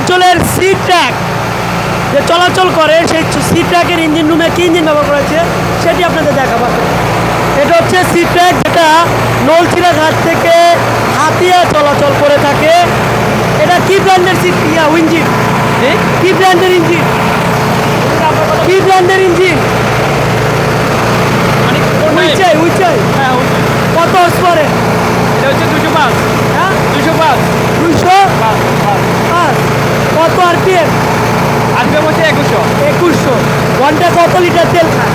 অঞ্চলের C track যে চলাচল করে সেই সি ট্র্যাকের ইঞ্জিন রুমে কী ইঞ্জিন ব্যবহার করা হয়েছে সেটি আপনাদের দেখাবো। এটা হচ্ছে সি ট্র্যাক, যেটা নলছিড়া ঘাট থেকে হাতিয়া চলাচল করে থাকে। এটা কি ব্র্যান্ডের ইঞ্জিন? কি ব্র্যান্ডের ইঞ্জিন? কি ব্র্যান্ডের ইঞ্জিন? উইচাই উইচাই। হ্যাঁ, কত হর্স পাওয়ারের? এটা হচ্ছে 205। হ্যাঁ, 205। 205। কত আরপিএম? আরপিএম হচ্ছে 2100। 2100। ঘন্টা কত লিটার তেল খায়?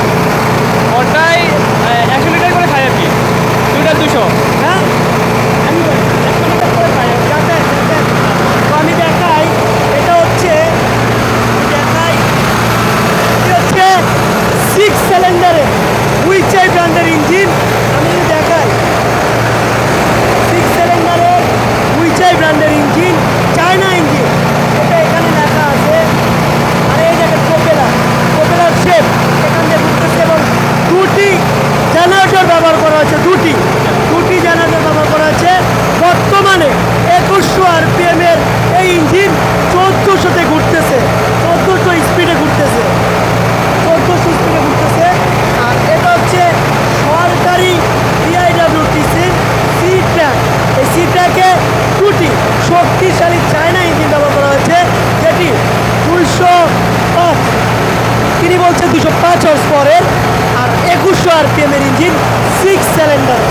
ওটাই 100 লিটার করে খাই আর কি। দুইটা 200। হ্যাঁ, 100 লিটার করে খায়। যাতে তো আমি দেখাই, এটা হচ্ছে সিক্স সিলিন্ডারের উইচাই ব্র্যান্ডের ইঞ্জিন। আমি যদি দেখাই, সিক্স সিলিন্ডারের উইচাই ব্র্যান্ডের ইঞ্জিন, চায়না ইঞ্জিন, এটা এখানে লেখা আছে। আর এই দেখেন প্রোপেলার শেপ এখান দিয়ে ঘুরতেছে এবং দুটি জেনারেটর ব্যবহার করা হয়েছে। দুটি জেনারেটর ব্যবহার করা হয়েছে। বর্তমানে 2100 আরপিএম এর এই ইঞ্জিন 1400-তে ঘুরতেছে, 1400 স্পিডে ঘুরতেছে। আর এটা হচ্ছে সরকারি বিআইডব্লিউটিসির সি ট্র্যাক। এই সি ট্র্যাকে দুটি শক্তিশালী চায়না ইঞ্জিন ব্যবহার করা হয়েছে, যেটি 205, তিনি বলছেন 205 হর্স পাওয়ারের আর 2100 আরপিএম এর ইঞ্জিন, সিক্স সিলিন্ডার।